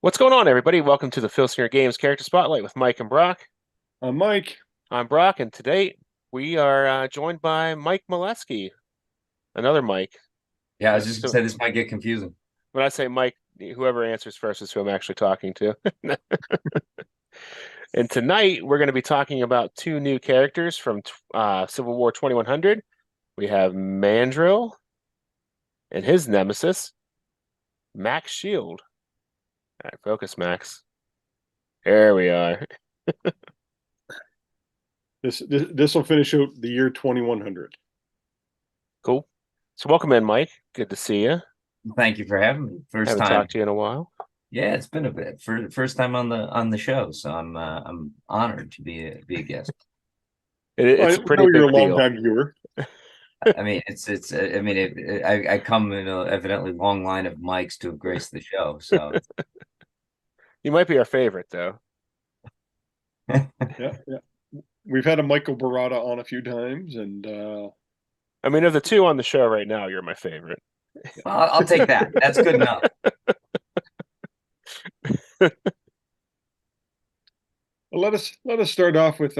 What's going on, everybody? Welcome to the Filsinger Games Character Spotlight with Mike and Broc. I'm Mike. I'm Broc, and today we are joined by Mike Melesky, another Mike. Yeah, I was just gonna So say this might get confusing. when I say Mike, whoever answers first is who I'm actually talking to. And tonight we're going to be talking about two new characters from Civil War 2100. We have Mandrill and his nemesis, Max Shield. All right, focus, Max. There we are. This will finish out the year 2100. Cool. So welcome in, Mike. Good to see you. Thank you for having me. First Haven't time. talked to you in a while. Yeah, it's been a bit. First time on the show, so I'm honored to be a guest. It's a pretty you're a big long deal. time viewer. I mean, I come in a evidently long line of mics to have graced the show. So You might be our favorite, though. Yeah. We've had a Michael Barada on a few times, and I mean, of the two on the show right now, you're my favorite. I'll take that. That's good enough. let us start off with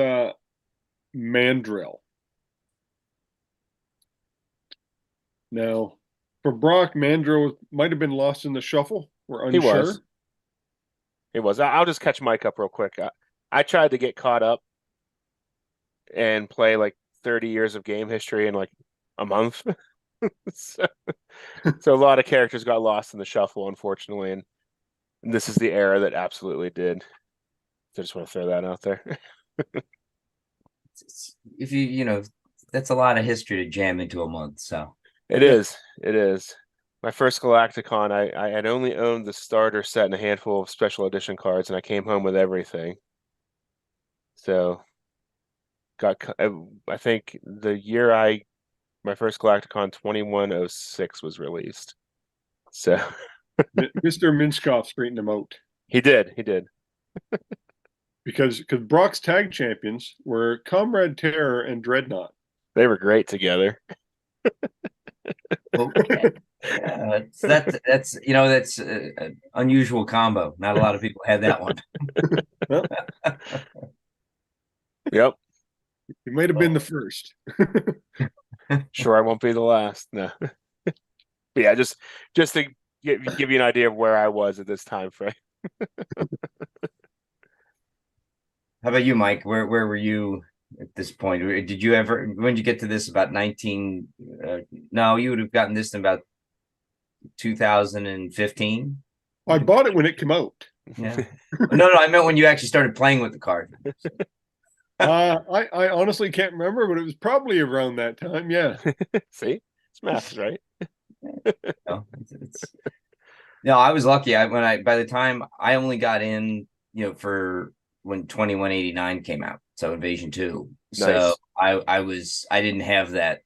Mandrill. Now, for Broc, Mandrill might have been lost in the shuffle. We're He unsure. was. He was. I'll just catch Mike up real quick. I tried to get caught up and play like 30 years of game history in like a month. so a lot of characters got lost in the shuffle, unfortunately, and this is the era that absolutely did. So I just want to throw that out there. If that's a lot of history to jam into a month. So It is. It is. My first Galacticon, I had only owned the starter set and a handful of special edition cards, and I came home with everything. So, I think the year my first Galacticon 2106 was released. So Mr. Minskoff straightened him out. He did. Because Brock's tag champions were Comrade Terror and Dreadnought. They were great together. okay. Yeah, that's an unusual combo. Not a lot of people had that one. Yep. You might have been the first. Sure, I won't be the last. No. But yeah, just to give you an idea of where I was at this time frame. How about you, Mike? Where were you at this point? Did you ever, when did you get to this, about 19? No, you would have gotten this in about 2015. I bought it when it came out. Yeah. No, I meant when you actually started playing with the card. I honestly can't remember, but it was probably around that time. Yeah. See, it's math, right? No, I was lucky. By the time I only got in, for when 2189 came out, so Invasion 2. Nice. So I didn't have that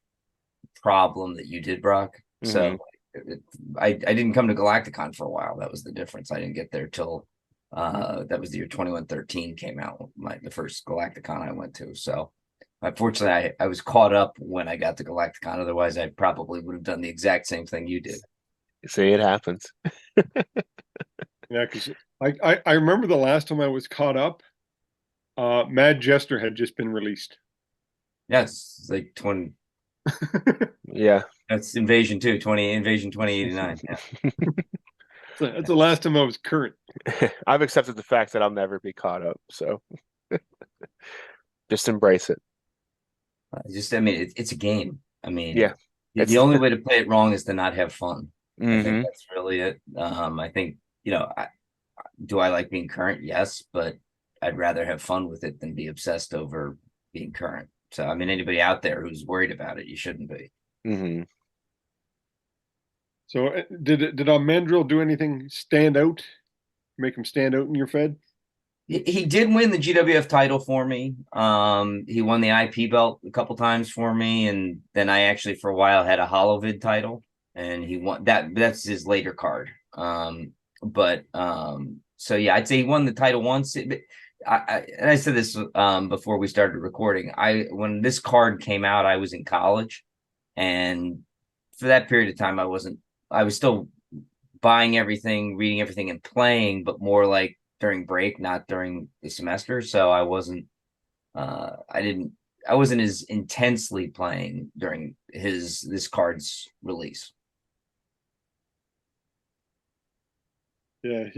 problem that you did, Broc. So I didn't come to Galacticon for a while. That was the difference. I didn't get there till that was the year 2113 came out, the first Galacticon I went to. So unfortunately I was caught up when I got to Galacticon. Otherwise I probably would have done the exact same thing you did. See, it happens. Yeah, because I remember the last time I was caught up, Mad Jester had just been released. Yes, like 20. Yeah. That's Invasion 2089. Yeah. That's the last time I was current. I've accepted the fact that I'll never be caught up, so just embrace it. It's a game. I mean, yeah, the only way to play it wrong is to not have fun. I think Mhm. that's really it. I think, do I like being current? Yes, but I'd rather have fun with it than be obsessed over being current. So, I mean, anybody out there who's worried about it, you shouldn't be. Mhm. So did Mandrill do anything stand out? Make him stand out in your Fed? He did win the GWF title for me. He won the IP belt a couple times for me, and then I actually for a while had a Holovid title, and he won that. That's his later card. So yeah, I'd say he won the title once. I said this before we started recording. When this card came out, I was in college, and for that period of time, I was still buying everything, reading everything, and playing, but more like during break, not during the semester. So I wasn't I wasn't as intensely playing during this card's release. Yeah,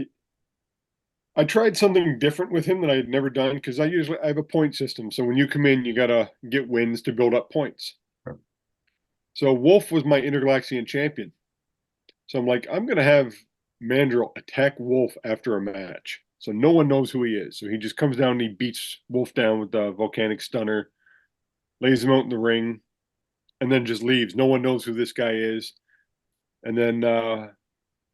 I tried something different with him that I had never done because I have a point system. So when you come in, you gotta get wins to build up points. Sure. So Wolf was my Intergalaxian champion. So I'm like, I'm gonna have Mandrill attack Wolf after a match. So no one knows who he is. So he just comes down and he beats Wolf down with the volcanic stunner, lays him out in the ring, and then just leaves. No one knows who this guy is. And then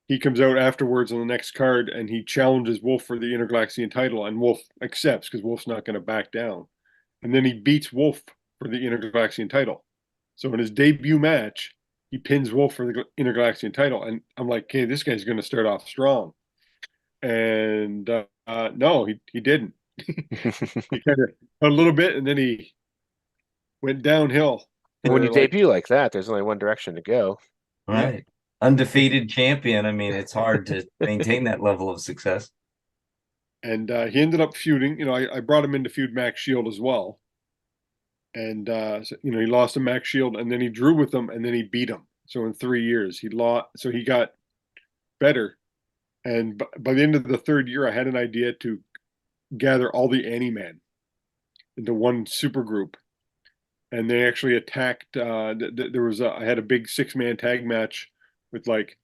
he comes out afterwards on the next card and he challenges Wolf for the Intergalaxian title, and Wolf accepts because Wolf's not going to back down. And then he beats Wolf for the Intergalaxian title. So in his debut match, he pins Wolf for the Intergalaxian title, and I'm like, okay, this guy's going to start off strong. And no, he didn't. He kind of a little bit, and then he went downhill. And when you like, debut like that, there's only one direction to go. Right. Yeah. Undefeated champion. I mean, it's hard to maintain that level of success. And he ended up feuding. I brought him in to feud Max Shield as well. And so, he lost to Max Shield, and then he drew with him, and then he beat him. So in 3 years, he lost. So he got better. And by the end of the third year, I had an idea to gather all the Anti-Man into one super group, and they actually attacked. I had a big 6-man tag match with like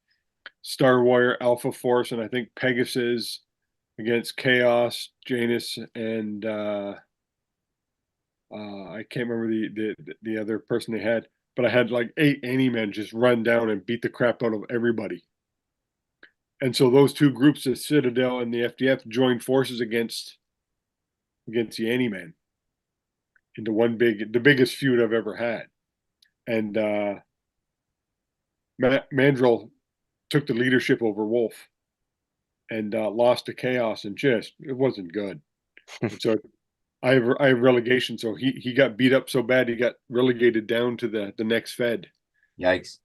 Star Warrior, Alpha Force, and I think Pegasus against Chaos, Janus, and I can't remember the other person they had, but I had like 8 Anti-Men just run down and beat the crap out of everybody. And so those two groups, the Citadel and the FDF, joined forces against the Anti-Man into the biggest feud I've ever had. And Mandrill took the leadership over Wolf and lost to Chaos, and it wasn't good. And so I have relegation, so he got beat up so bad he got relegated down to the next Fed. Yikes.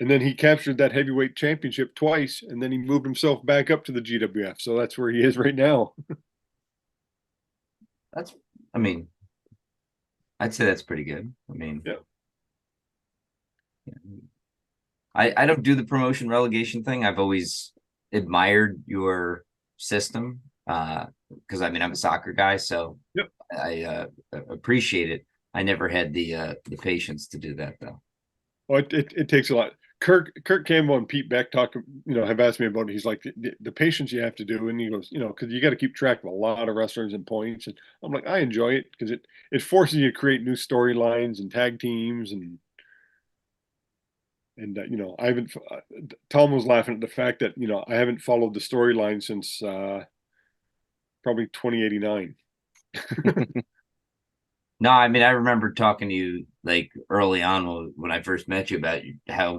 And then he captured that heavyweight championship twice, and then he moved himself back up to the GWF. So that's where he is right now. I'd say that's pretty good. I mean, yeah. I don't do the promotion relegation thing. I've always admired your system because I'm a soccer guy, so yep. I appreciate it. I never had the patience to do that though. Well, it takes a lot. Kirk Campbell and Pete Beck have asked me about it. He's like, the patience you have to do, and he goes, because you got to keep track of a lot of wrestlers and points. And I'm like, I enjoy it because it forces you to create new storylines and tag teams and I haven't. Tom was laughing at the fact that I haven't followed the storyline since probably 2089. No, I remember talking to you like early on when I first met you about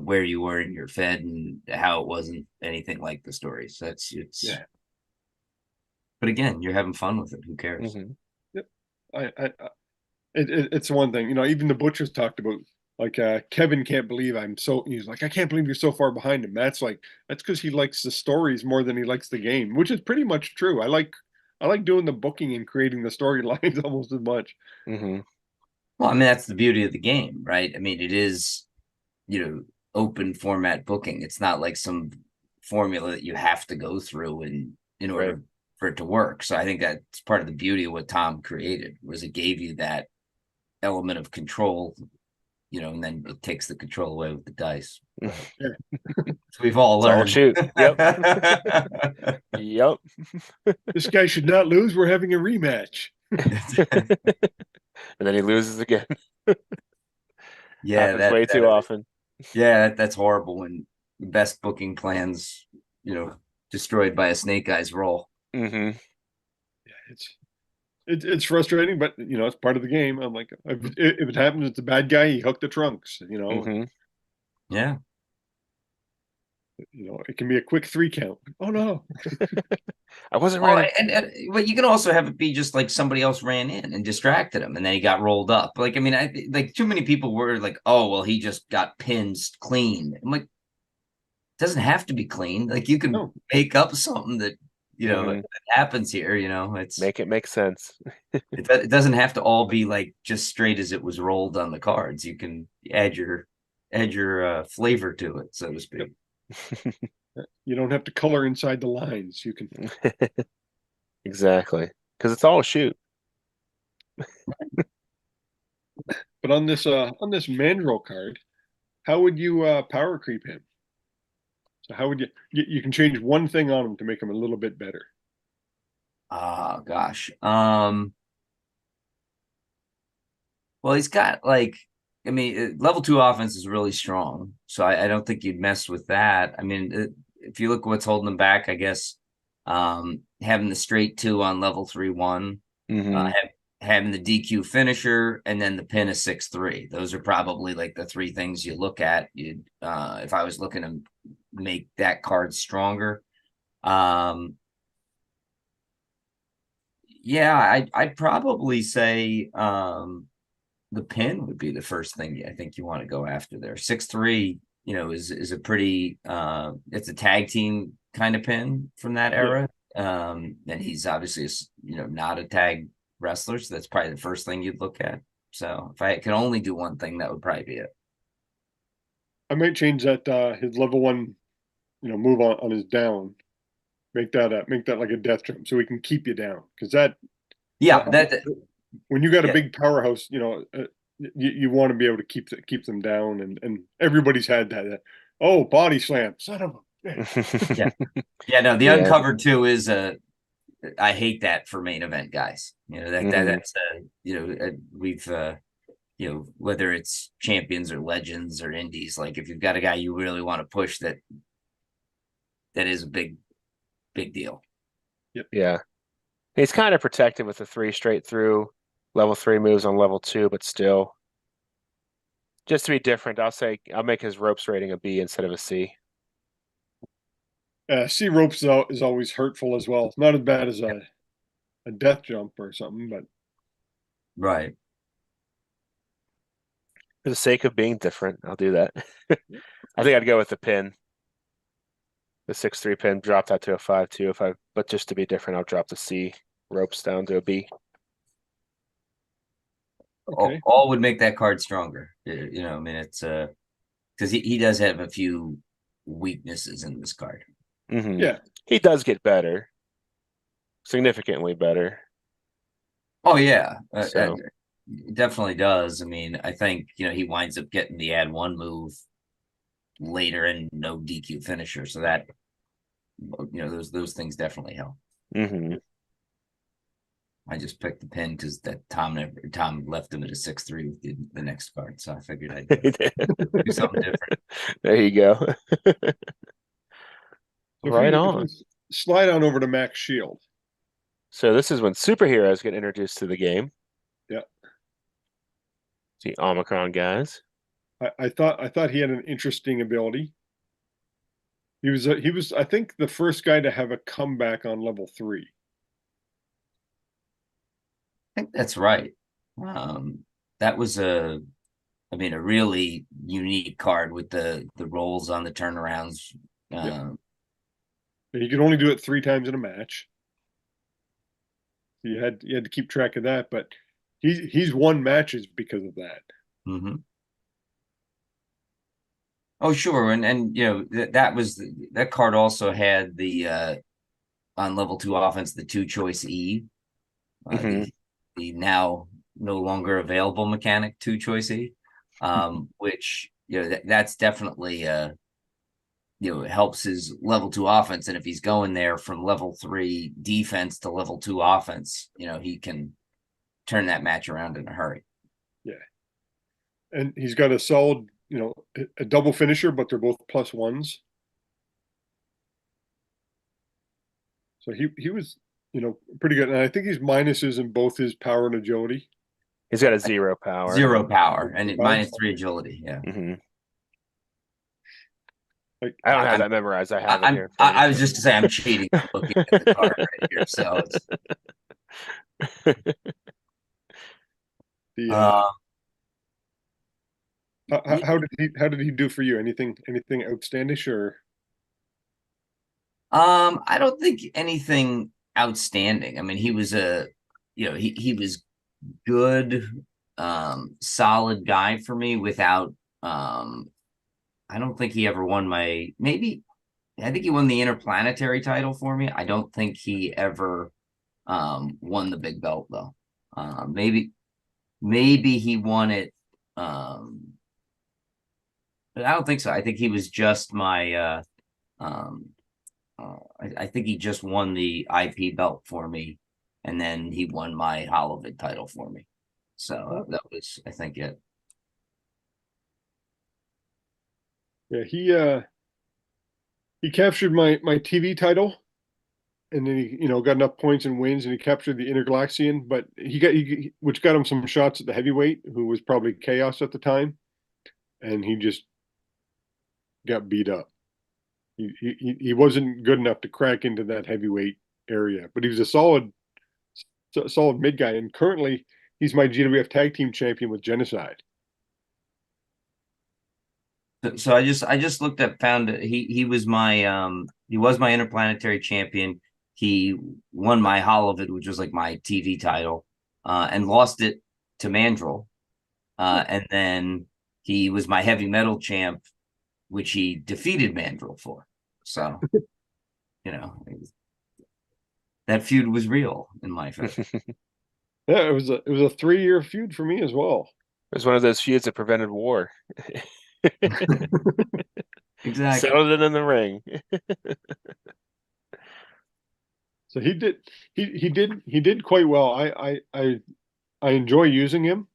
where you were in your Fed and how it wasn't anything like the story. So it's yeah. But again, you're having fun with it. Who cares? Mm-hmm. Yep. It's one thing. Even the Butchers talked about like Kevin can't believe he's like, I can't believe you're so far behind him. That's because he likes the stories more than he likes the game, which is pretty much true. I like doing the booking and creating the storylines almost as much. Mm-hmm. Well, that's the beauty of the game, right? It is, open format booking. It's not like some formula that you have to go through in order for it to work. So I think that's part of the beauty of what Tom created, was it gave you that element of control, and then it takes the control away with the dice. Yeah. So we've all learned. All shoot. Yep. Yep. This guy should not lose. We're having a rematch. And then he loses again. Yeah, happens way too often. Yeah, that's horrible when the best booking plans, destroyed by a snake eyes roll. Mm-hmm. Yeah, it's frustrating, but it's part of the game. I'm like, if it happens, it's a bad guy. He hooked the trunks. Mm-hmm. Yeah. It can be a quick 3 count. Oh no, I wasn't ready. But you can also have it be just like somebody else ran in and distracted him, and then he got rolled up. Like, too many people were like, "Oh, well, he just got pinned clean." I'm like, doesn't have to be clean. Like you can No. make up something that that happens here. It's Make it make sense. it doesn't have to all be like just straight as it was rolled on the cards. You can add your flavor to it, so to speak. You don't have to color inside the lines. You can. Exactly, because it's all a shoot. But on this Mandrill card, how would you power creep him? So how would you can change one thing on him to make him a little bit better. Oh gosh. Well, he's got like, I mean, level 2 offense is really strong, so I don't think you'd mess with that. I mean, if you look at what's holding him back, I guess having the straight 2 on level 3/1, having the DQ finisher, and then the pin is 6/3. Those are probably like the 3 things you look at. You'd if I was looking to make that card stronger. Yeah, I'd probably say the pin would be the first thing I think you want to go after there. 6/3, is a pretty it's a tag team kind of pin from that era. And he's obviously not a tag wrestler, so that's probably the first thing you'd look at. So if I could only do one thing, that would probably be it. I might change that his level 1, move on his down. Make that like a death drum, so we can keep you down. Because when you got a big powerhouse, you want to be able to keep them down, and everybody's had that. Oh, body slam, son of a. Yeah. No, the uncovered 2 is I hate that for main event guys. That's we've whether it's champions or legends or indies, like if you've got a guy you really want to push, that is a big deal. Yep. Yeah. He's kind of protected with the 3 straight through level 3 moves on level 2, but still, just to be different, I'll make his ropes rating a B instead of a C. C ropes is always hurtful as well. It's not as bad as a death jump or something, but right. For the sake of being different, I'll do that. I think I'd go with the pin. The 6/3 pin, drop that to a 5/2 but just to be different, I'll drop the C ropes down to a B. okay. All would make that card stronger. I mean, it's because he does have a few weaknesses in this card. Yeah, he does get better, significantly better. Oh yeah, So it definitely does. I mean, I think he winds up getting the add 1 move later and no DQ finisher, so that those things definitely help. I just picked the pin because that Tom left him at a 6/3 with the next card, so I figured I'd do something different. There you go. Right if on. we slide on over to Max Shield. So this is when superheroes get introduced to the game. Yeah. The Omicron guys. I thought he had an interesting ability. He was I think the first guy to have a comeback on level 3. I think that's right. That was a really unique card with the rolls on the turnarounds. You could only do it 3 times in a match. You had to keep track of that, but he's won matches because of that. Oh, sure, and that card also had the on level 2 offense, the 2 choice E, the now no longer available mechanic 2 choice E, which that's definitely helps his level 2 offense, and if he's going there from level 3 defense to level 2 offense, he can turn that match around in a hurry. Yeah, and he's got a solid, a double finisher, but they're both +1s. So he was, pretty good, and I think he's minuses in both his power and agility. He's got a 0 power. 0 power and -3 agility. Yeah. Like, I don't have that memorized. I have it here. I was just to say I'm cheating looking at the card right here. So how did he do for you? Anything outstandish or? I don't think anything outstanding. I mean, he was he was good, solid guy for me without I don't think he ever won I think he won the interplanetary title for me. I don't think he ever won the big belt though. Maybe he won it, but I don't think so. I think he was just my I think he just won the IP belt for me, and then he won my Holovid title for me. So that was, I think, it. Yeah, he captured my TV title, and then he got enough points and wins, and he captured the Intergalaxian. But which got him some shots at the heavyweight, who was probably Chaos at the time, and he just got beat up. He wasn't good enough to crack into that heavyweight area, but he was a solid mid guy, and currently he's my GWF Tag Team Champion with Genocide. So I just looked up, found that he was my interplanetary champion. He won my Holovid, which was like my TV title, and lost it to Mandrill. And then he was my heavy metal champ, which he defeated Mandrill for. So, that feud was real in my favor. Yeah, it was a 3-year feud for me as well. It was one of those feuds that prevented war. Exactly. Settled it in the ring. So he did quite well. I enjoy using him.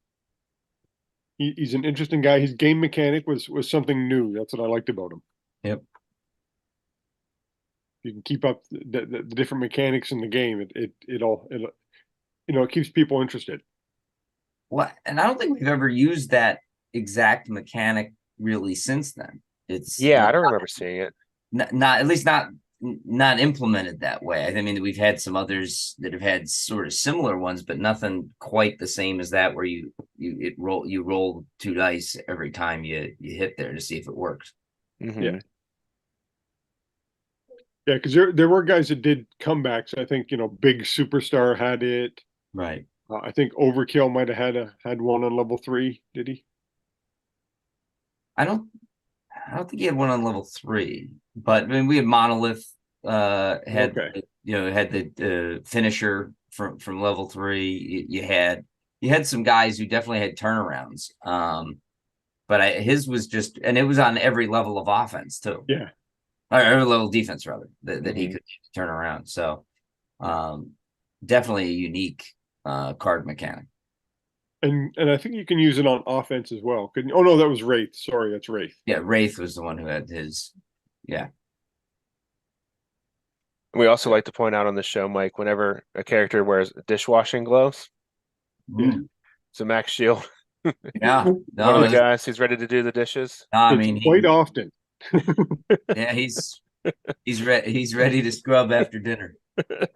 He's an interesting guy. His game mechanic was something new. That's what I liked about him. Yep. You can keep up the different mechanics in the game. It keeps people interested. Well, and I don't think we've ever used that exact mechanic really since then. I don't remember seeing it. Not at least not implemented that way. I mean, we've had some others that have had sort of similar ones, but nothing quite the same as that, where you roll 2 dice every time you hit there to see if it works. Mm-hmm. Yeah, because there were guys that did comebacks. I think Big Superstar had it. Right. I think Overkill might have had one on level 3. Did he? I don't think he had one on level 3, but I mean, we had Monolith had the finisher from level 3. You had some guys who definitely had turnarounds. But his was just, and it was on every level of offense too. Yeah. Or every level of defense rather that he could turn around. So definitely a unique card mechanic. And I think you can use it on offense as well. Oh no, that was Wraith. Sorry, that's Wraith. Yeah, Wraith was the one who had his. Yeah. We also like to point out on the show, Mike, whenever a character wears dishwashing gloves, it's a Max Shield. Yeah, no, one of the guys who's ready to do the dishes. I mean, quite often. Yeah, he's ready to scrub after dinner. I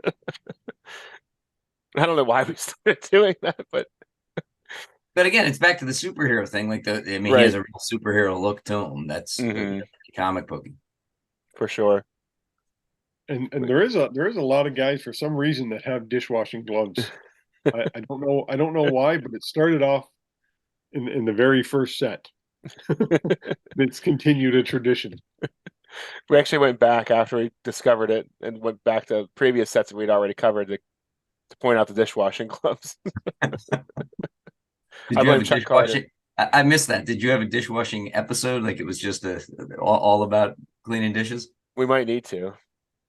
don't know why we started doing that, but again, it's back to the superhero thing. Like he has a real superhero look to him. That's comic booky for sure. And there is a lot of guys for some reason that have dishwashing gloves. I don't know why, but it started off in the very first set. It's continued a tradition. We actually went back after we discovered it and went back to previous sets that we'd already covered to point out the dishwashing gloves. Did you have a dishwashing? I missed that. Did you have a dishwashing episode? Like it was just all about cleaning dishes? We might need to.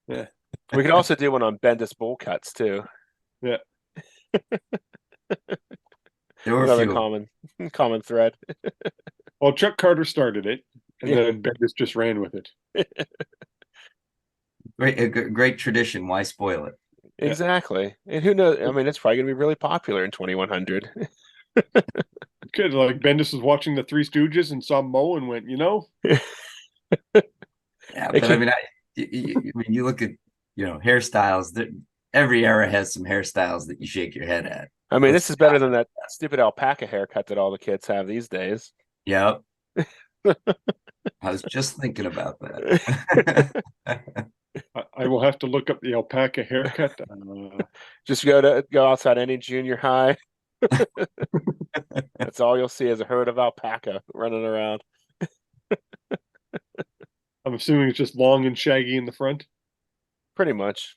Yeah. We could also do one on Bendis bowl cuts too. Yeah. There were another few. common thread. Well, Chuck Carter started it, and then Bendis just ran with it. Great tradition. Why spoil it? Exactly. And who knows? I mean, it's probably going to be really popular in 2100. Good. Like Bendis was watching the Three Stooges and saw Moe and went, Yeah, but I mean, you look at hairstyles. That every era has some hairstyles that you shake your head at. I mean, this is better than that stupid alpaca haircut that all the kids have these days. Yep. I was just thinking about that. I will have to look up the alpaca haircut. Just go outside any junior high. That's all you'll see is a herd of alpaca running around. I'm assuming it's just long and shaggy in the front. Pretty much.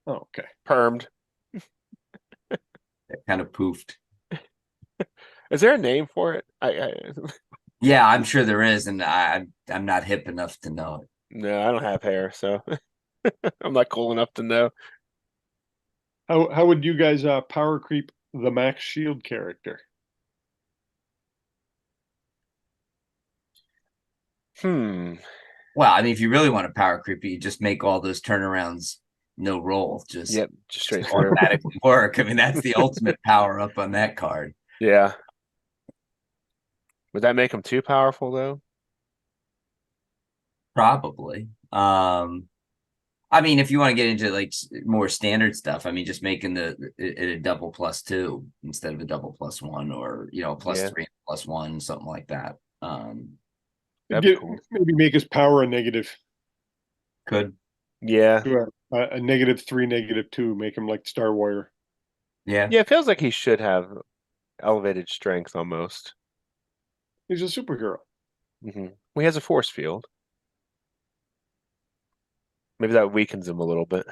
Oh, okay. Permed. Kind of poofed. Is there a name for it? Yeah, I'm sure there is, and I'm not hip enough to know it. No, I don't have hair, so I'm not cool enough to know. How would you guys power creep the Max Shield character? Hmm. Well, I mean, if you really want to power creep, you just make all those turnarounds no roll, just straight through. automatically work. I mean, that's the ultimate power up on that card. Yeah. Would that make him too powerful though? Probably. I mean, if you want to get into like more standard stuff, I mean, just making it a double +2 instead of a double +1, or +3 +1, something like that. That'd be cool. Maybe make his power a negative. Could. Yeah. A -3, -2, make him like Star Warrior. Yeah. Yeah, it feels like he should have elevated strength almost. He's a superhero. Well, he has a force field. Maybe that weakens him a little bit.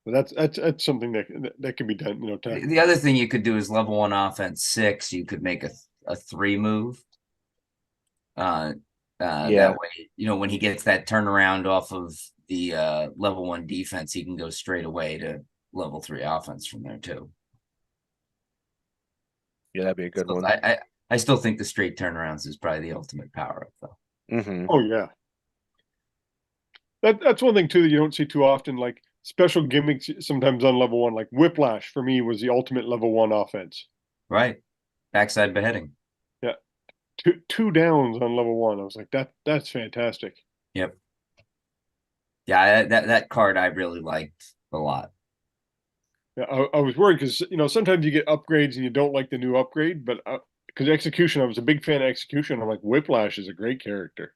But that's something that can be done. The other thing you could do is level 1 offense 6. You could make a 3 move. That way, when he gets that turnaround off of the level 1 defense, he can go straight away to level 3 offense from there too. Yeah, that'd be a good one. I still think the straight turnarounds is probably the ultimate power up though. Oh yeah. That's one thing too that you don't see too often, like special gimmicks sometimes on level 1, like Whiplash for me was the ultimate level 1 offense. Right. Backside beheading. Yeah. Two downs on level 1. I was like, that's fantastic. Yep. Yeah, that card I really liked a lot. Yeah, I was worried because sometimes you get upgrades and you don't like the new upgrade, but because Execution, I was a big fan of Execution. I'm like, Whiplash is a great character.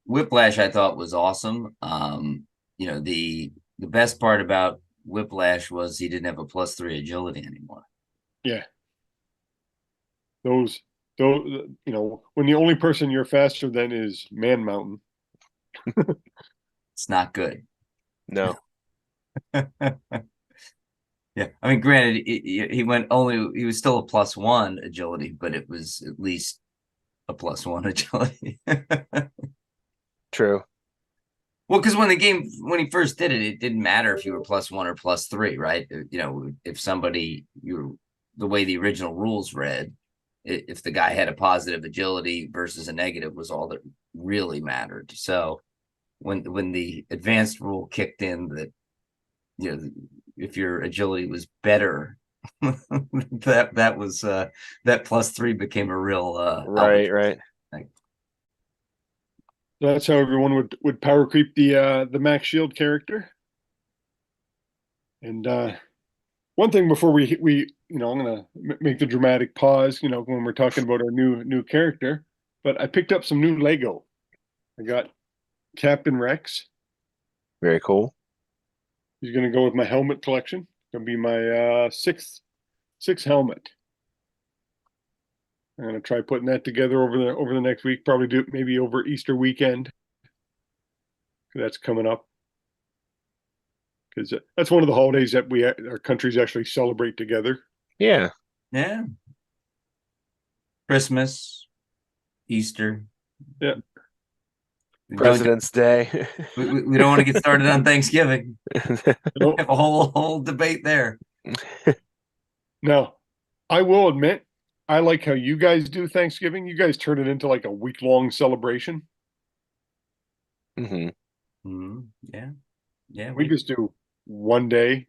Whiplash I thought was awesome. The best part about Whiplash was he didn't have a +3 agility anymore. Yeah. Those when the only person you're faster than is Man Mountain. It's not good. No. Yeah, I mean, granted, he was still a +1 agility, but it was at least a +1 agility. True. Well, because when he first did it, it didn't matter if you were +1 or +3, right? If somebody the way the original rules read, if the guy had a positive agility versus a negative was all that really mattered. So when the advanced rule kicked in that if your agility was better, that was that +3 became a real right. That's how everyone would power creep the Max Shield character. And one thing before we I'm gonna make the dramatic pause, when we're talking about our new character, but I picked up some new Lego. I got Captain Rex. Very cool. He's gonna go with my helmet collection. Gonna be my sixth helmet. I'm gonna try putting that together over the next week. Probably do it maybe over Easter weekend. That's coming up. Because that's one of the holidays that our countries actually celebrate together. Yeah. Yeah. Christmas, Easter. Yeah. President's Day. We don't want to get started on Thanksgiving. We have a whole debate there. Now, I will admit, I like how you guys do Thanksgiving. You guys turn it into like a week-long celebration. Yeah. Yeah. We just do one day.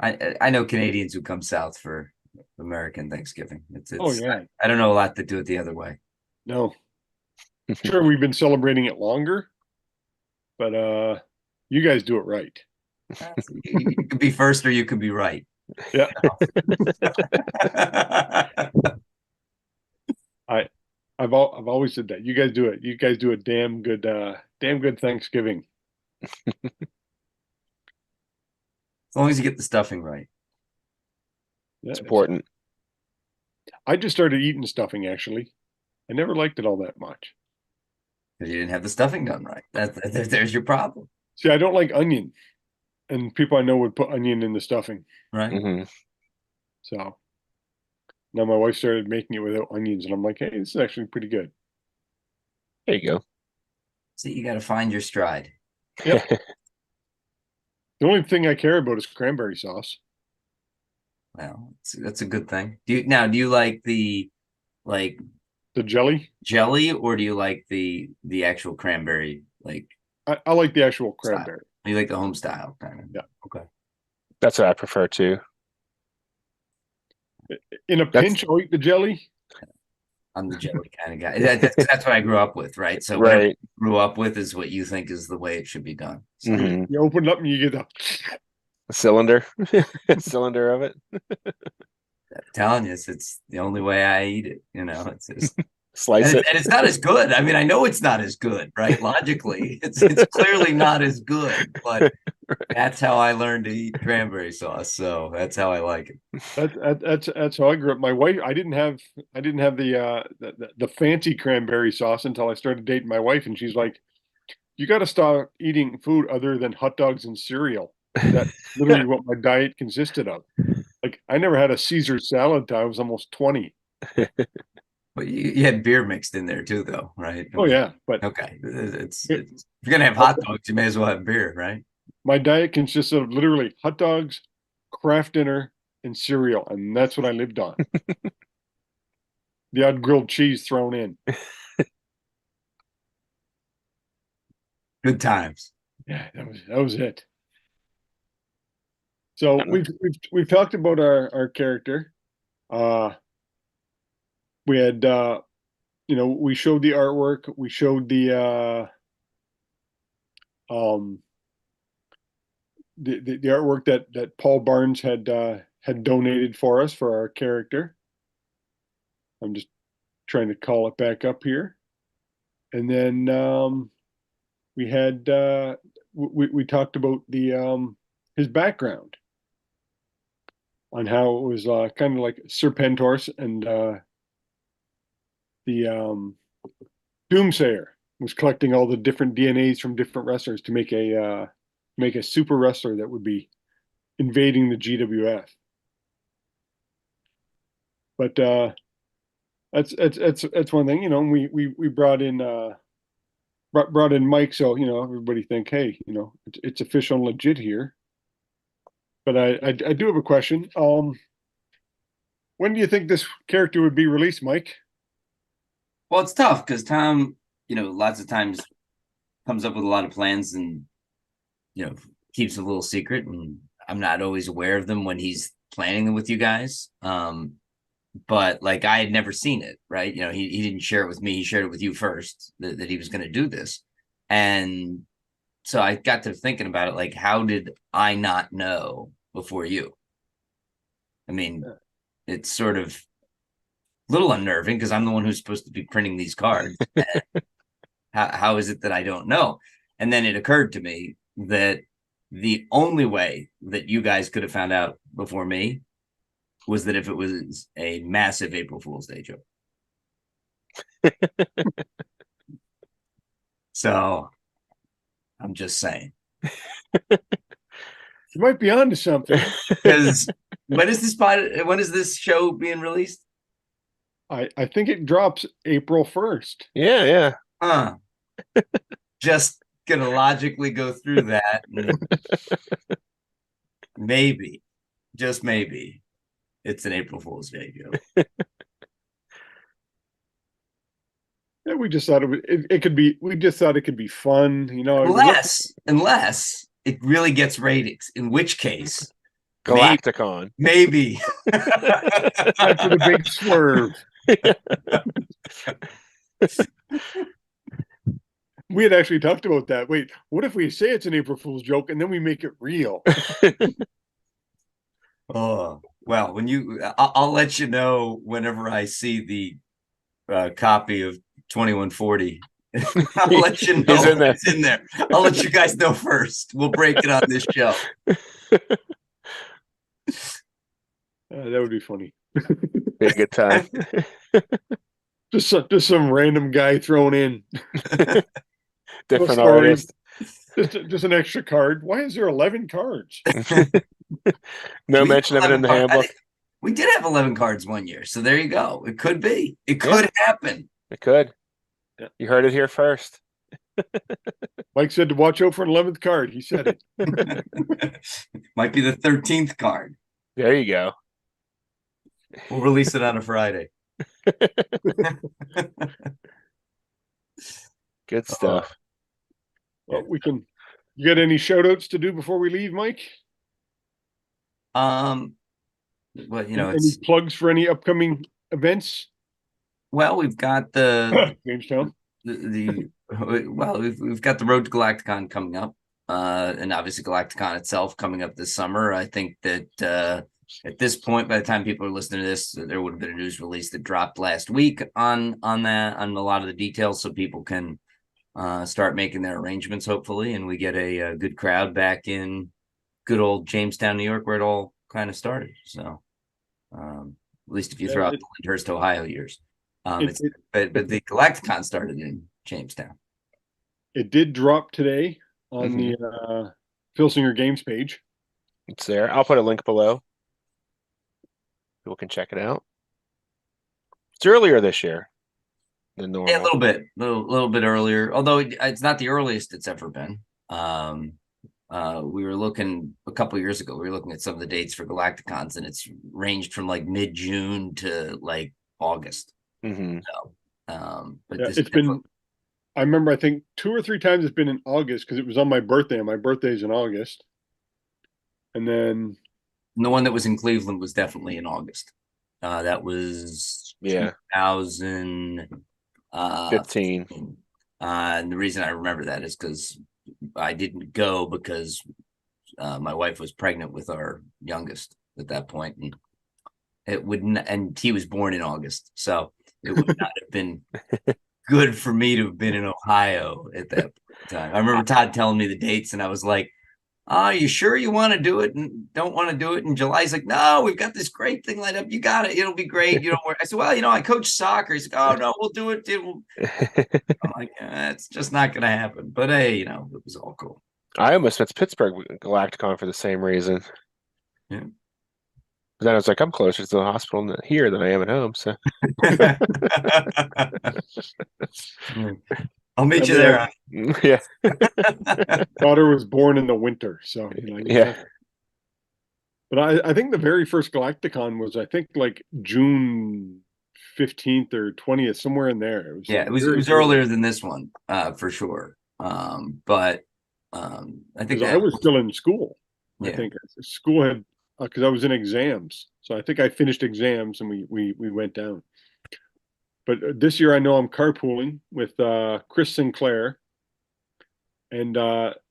I know Canadians who come south for American Thanksgiving. Oh yeah. I don't know a lot that do it the other way. No. Sure, we've been celebrating it longer, but you guys do it right. You could be first or you could be right. Yeah. I've always said that. You guys do it. You guys do a damn good Thanksgiving. As long as you get the stuffing right. Yeah, It's important. I just started eating stuffing actually. I never liked it all that much. Because you didn't have the stuffing done right. There's your problem. See, I don't like onion, and people I know would put onion in the stuffing. Right. Hmm. So now my wife started making it without onions, and I'm like, hey, this is actually pretty good. There you go. So you got to find your stride. Yep. The only thing I care about is cranberry sauce. Well, that's a good thing. Do you like the like The jelly, jelly, or do you like the actual cranberry I like the actual style? cranberry. You like the home style kind of? Yeah. Okay. That's what I prefer too. In a pinch, I'll eat the jelly. I'm the jelly kind of guy. That's what I grew up with, right? So whatever Right. you grew up with is what you think is the way it should be done. So, Hmm. You open it up and you get the. Cylinder, cylinder of it. I'm telling you, it's the only way I eat it. It's just Slice it. and it's not as good. I mean, I know it's not as good, right? Logically, it's clearly not as good, but that's how I learned to eat cranberry sauce. So that's how I like it. That's how I grew up. My wife, I didn't have the fancy cranberry sauce until I started dating my wife, and she's like, "You got to stop eating food other than hot dogs and cereal." That's literally what my diet consisted of. Like I never had a Caesar salad till I was almost 20. But you had beer mixed in there too, though, right? I Oh mean, yeah, but okay. If you're gonna have hot dogs, you may as well have beer, right? my diet consists of literally hot dogs, craft dinner, and cereal, and that's what I lived on. The odd grilled cheese thrown in. Good times. Yeah, that was it. So we've talked about our character. Uh we had we showed the artwork, we showed um the artwork that Paul Barnes had donated for us for our character. I'm just trying to call it back up here. And then we had we talked about the his background on how it was kind of like Serpentor's and the Doomsayer was collecting all the different DNAs from different wrestlers to make a super wrestler that would be invading the GWF. But that's one thing, we brought in Mike, so everybody think, hey, it's official and legit here. But I do have a question. When do you think this character would be released, Mike? Well, it's tough because Tom, lots of times comes up with a lot of plans and keeps a little secret, and I'm not always aware of them when he's planning them with you guys. But like I had never seen it, right? He didn't share it with me. He shared it with you first that he was going to do this. And so I got to thinking about it. Like, how did I not know before you? I mean, it's sort of a little unnerving because I'm the one who's supposed to be printing these cards. How is it that I don't know? And then it occurred to me that the only way that you guys could have found out before me was that if it was a massive April Fool's Day joke. So I'm just saying. You might be onto something. Because when is this show being released? I think it drops April 1st. Yeah. Just gonna logically go through that. Maybe, just maybe, it's an April Fool's Day joke. Yeah, we just thought it could be. We just thought it could be fun, Unless it really gets ratings, in which case, Galacticon. maybe. Time for the big swerve. We had actually talked about that. Wait, what if we say it's an April Fool's joke and then we make it real? Oh, well, I'll let you know whenever I see copy of 2140. I'll let you know He's in there. it's in there. I'll let you guys know first. We'll break it on this show. That would be funny. Be a good time. Just some random guy thrown in. Different story. artist. Just an extra card. Why is there 11 cards? No mention of it in the handbook. We did have 11 cards one year, so there you go. It could be. It could happen. It could. Yeah. You heard it here first. Mike said to watch out for an 11th card. He said it. Might be the 13th card. There you go. We'll release it on a Friday. Uh, Good stuff. Well, you got any shout outs to do before we leave, Mike? Well, any plugs for any upcoming events? Well, we've got the Jamestown. We've got the Road to Galacticon coming up, and obviously Galacticon itself coming up this summer. I think that at this point, by the time people are listening to this, there would have been a news release that dropped last week on a lot of the details, so people can start making their arrangements, hopefully, and we get a good crowd back in good old Jamestown, New York, where it all kind of started. So, at least if you throw out the Lyndhurst, Ohio years. But the Galacticon started in Jamestown. It did drop today on the Filsinger Games page. It's there. I'll put a link below. People can check it out. It's earlier this year than normal. Yeah, a little bit earlier. Although it's not the earliest it's ever been. We were looking a couple of years ago. We were looking at some of the dates for Galacticons, and it's ranged from like mid-June to like August. Mm-hmm. So, but it's been. I remember, I think 2 or 3 times it's been in August because it was on my birthday, and my birthday is in August. And then the one that was in Cleveland was definitely in August. That was 2015. And the reason I remember that is because I didn't go because my wife was pregnant with our youngest at that point, and it wouldn't. And he was born in August, so it would not have been good for me to have been in Ohio at that time. I remember Todd telling me the dates, and I was like, "Oh, you sure you want to do it and don't want to do it in July?" He's like, "No, we've got this great thing lined up. You got it. It'll be great. You don't worry." I said, "Well, I coach soccer." He's like, "Oh no, we'll do it." I'm like, it's just not going to happen. But hey, it was all cool. I almost went to Pittsburgh Galacticon for the same reason. Yeah. Then I was like, I'm closer to the hospital here than I am at home. So I'll meet you there. Yeah. Daughter was born in the winter, so yeah. But I think the very first Galacticon was, I think, like June 15th or 20th, somewhere in there. It was earlier than this one, for sure. But I think I was still in school. Yeah. I think school had, because I was in exams, so I think I finished exams and we went down. But this year I know I'm carpooling with Chris Sinclair and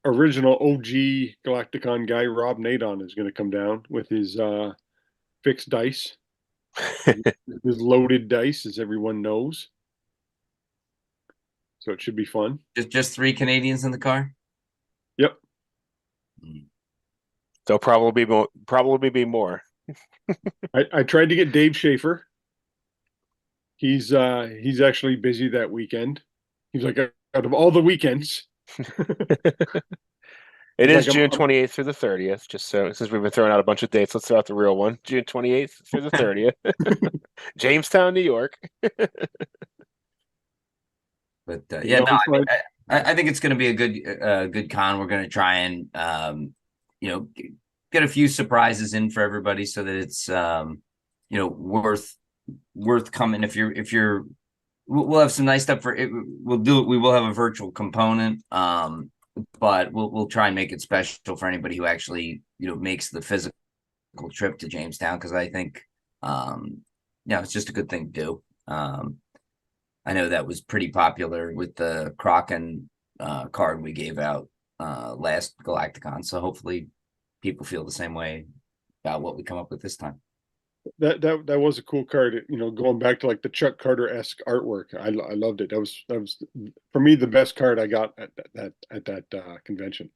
original OG Galacticon guy Rob Nadon is going to come down with his fixed dice, his loaded dice, as everyone knows. So it should be fun. Just 3 Canadians in the car. Yep. There'll probably be more. I tried to get Dave Schaefer. He's actually busy that weekend. He's like, out of all the weekends. It is June 28th through the 30th, just so since we've been throwing out a bunch of dates, let's throw out the real one. June 28th through the 30th. Jamestown, New York. But I think it's going to be a good con. We're going to try and get a few surprises in for everybody so that it's worth coming. If you're we'll have some nice stuff for it. We will have a virtual component, but we'll try and make it special for anybody who actually makes the physical trip to Jamestown, because I think it's just a good thing to do. I know that was pretty popular with the Kraken card we gave out last Galacticon, so hopefully people feel the same way about what we come up with this time. That was a cool card. Going back to like the Chuck Carter-esque artwork. I loved it. That was for me the best card I got at that convention.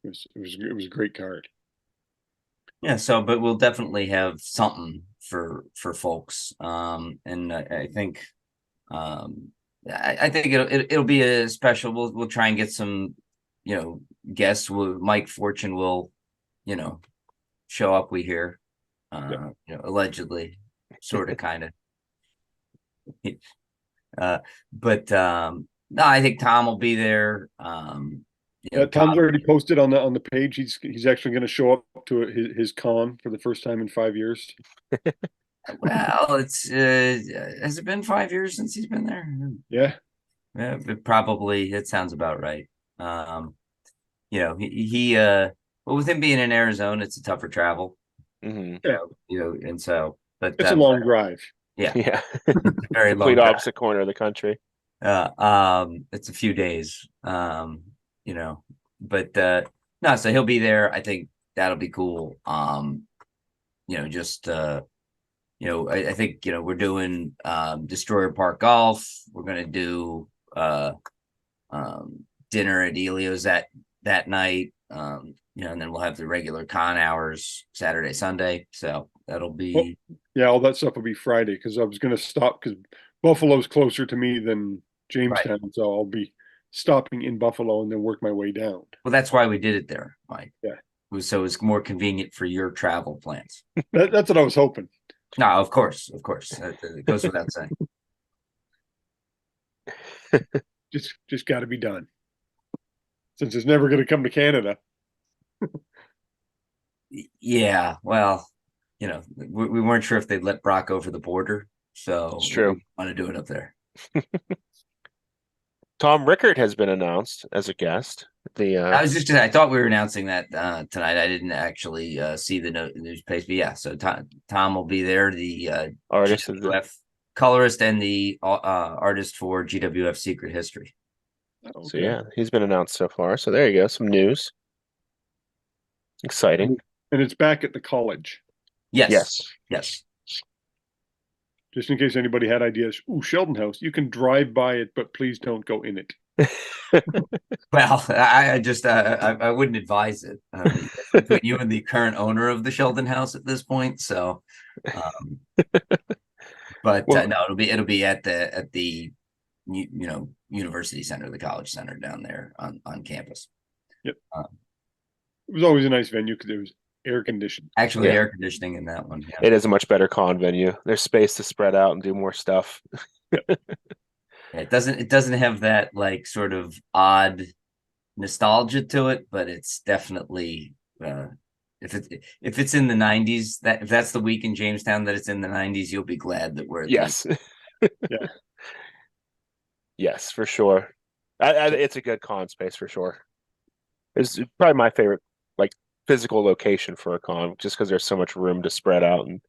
It was a great card. Yeah, so but we'll definitely have something for folks. And I think I think it'll be a special. We'll try and get some, guests. Mike Fortune will, show up, we hear. Allegedly, sort of, kind of. But no, I think Tom will be there. Tom's already posted on the page. He's actually going to show up to his con for the first time in 5 years. Well, it's has it been 5 years since he's been there? Yeah. Yeah, probably. It sounds about right. He well, with him being in Arizona, it's a tougher travel. Mm-hmm. Yeah. And so, but it's a long drive. Yeah, yeah, very long complete drive. opposite corner of the country. It's a few days. But no, so he'll be there. I think that'll be cool. I think we're doing Destroyer Park Golf. We're gonna do dinner at Elio's that night. And then we'll have the regular con hours Saturday, Sunday. So that'll be all that stuff will be Friday because I was gonna stop because Buffalo's closer to me than Jamestown, right. So I'll be stopping in Buffalo and then work my way down. Well, that's why we did it there, Mike. Yeah. So it's more convenient for your travel plans. That's what I was hoping. No, of course. It goes without saying. just got to be done. Since it's never going to come to Canada. Yeah, well, we weren't sure if they'd let Broc over the border, so it's true. We want to do it up there. Tom Rickert has been announced as a guest. I thought we were announcing that tonight. I didn't actually see the news page, but yeah. So Tom will be there, the artist, colorist, and the artist for GWF Secret History. Okay. So yeah, he's been announced so far. So there you go, some news. Exciting. And it's back at the college. Yes. Just in case anybody had ideas. Ooh, Sheldon House. You can drive by it, but please don't go in it. Well, I just I wouldn't advise it. Between you and the current owner of the Sheldon House at this point. So, but no, it'll be at the University Center, the College Center down there on campus. Yep. It was always a nice venue because there was air conditioning. Actually, air conditioning in that one. Yeah. It is a much better con venue. There's space to spread out and do more stuff. It doesn't have that like sort of odd nostalgia to it, but it's definitely if it's in the 90s, if that's the week in Jamestown that it's in the 90s, you'll be glad that we're at yeah. Yes, for sure. It's a good con space for sure. It's probably my favorite like physical location for a con, just because there's so much room to spread out and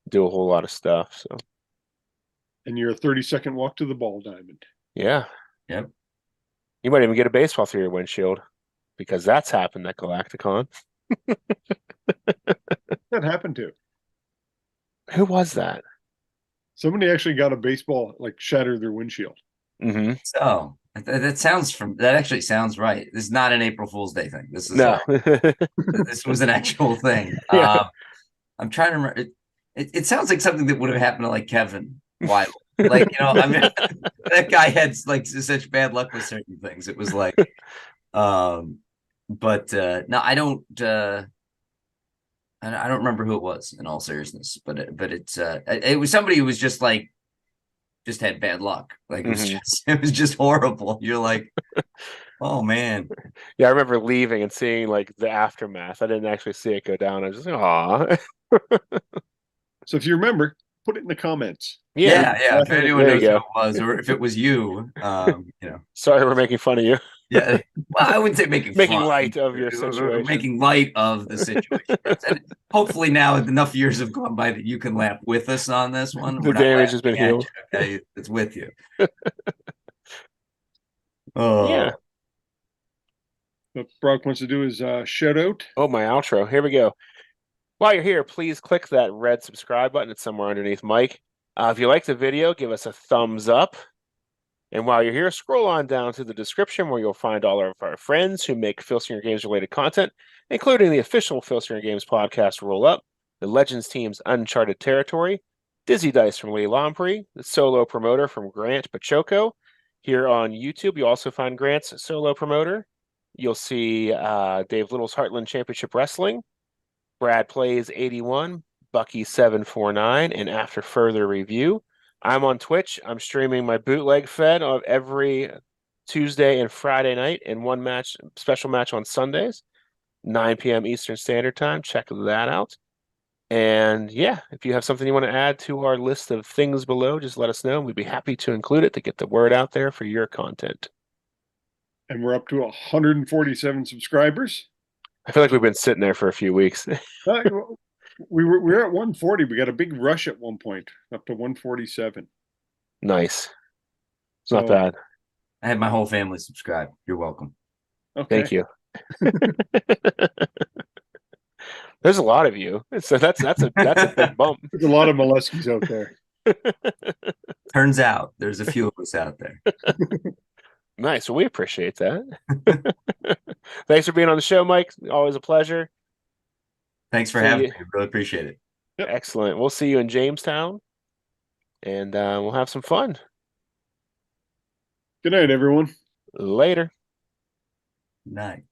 do a whole lot of stuff. So. And you're a 30-second walk to the ball diamond. Yeah. Yep. You might even get a baseball through your windshield because that's happened at Galacticon. That happened to. Who was that? Somebody actually got a baseball, like shattered their windshield. Mm-hmm. So that actually sounds right. This is not an April Fool's Day thing. This is no. This was an actual thing. Yeah. I'm trying to remember. It sounds like something that would have happened to like Kevin Wiley. Like, I mean, that guy had like such bad luck with certain things. It was like, but no, I don't remember who it was in all seriousness, but it was somebody who was just had bad luck. Like it was just horrible. You're like, oh man. Yeah, I remember leaving and seeing like the aftermath. I didn't actually see it go down. I was just like, aw. So if you remember, put it in the comments. Yeah. If anyone knows who it was, or if it was you, Sorry, we're making fun of you. Yeah. Well, I wouldn't say making light of your situation. Making light of the situation. And hopefully now enough years have gone by that you can laugh with us on this one. The damage has been healed. Okay? It's with you. Yeah. What Broc wants to do is shout out. Oh, my outro. Here we go. While you're here, please click that red subscribe button. It's somewhere underneath Mike. If you like the video, give us a thumbs up. And while you're here, scroll on down to the description where you'll find all of our friends who make Filsinger Games related content, including the official Filsinger Games podcast Roll Up, the Legends team's Uncharted Territory, Dizzy Dice from Lee Lamprey, the solo promoter from Grant Pachoco. Here on YouTube, you'll also find Grant's solo promoter. You'll see Dave Little's Heartland Championship Wrestling, Brad Plays 81, Bucky 749, and after further review, I'm on Twitch. I'm streaming my bootleg fed of every Tuesday and Friday night, and one match, special match on Sundays, 9 p.m. Eastern Standard Time. Check that out. And yeah, if you have something you want to add to our list of things below, just let us know. We'd be happy to include it to get the word out there for your content. And we're up to 147 subscribers. I feel like we've been sitting there for a few weeks. We were at 140. We got a big rush at one point, up to 147. Nice. So, Not bad. I had my whole family subscribe. You're welcome. Okay. Thank you. There's a lot of you, so that's a big bump. There's a lot of Meleskys out there. Turns out there's a few of us out there. Nice. Well, we appreciate that. Thanks for being on the show, Mike. Always a pleasure. Thanks for having me. I really appreciate it. Yep. Excellent. We'll see you in Jamestown, and we'll have some fun. Good night, everyone. Later. Night.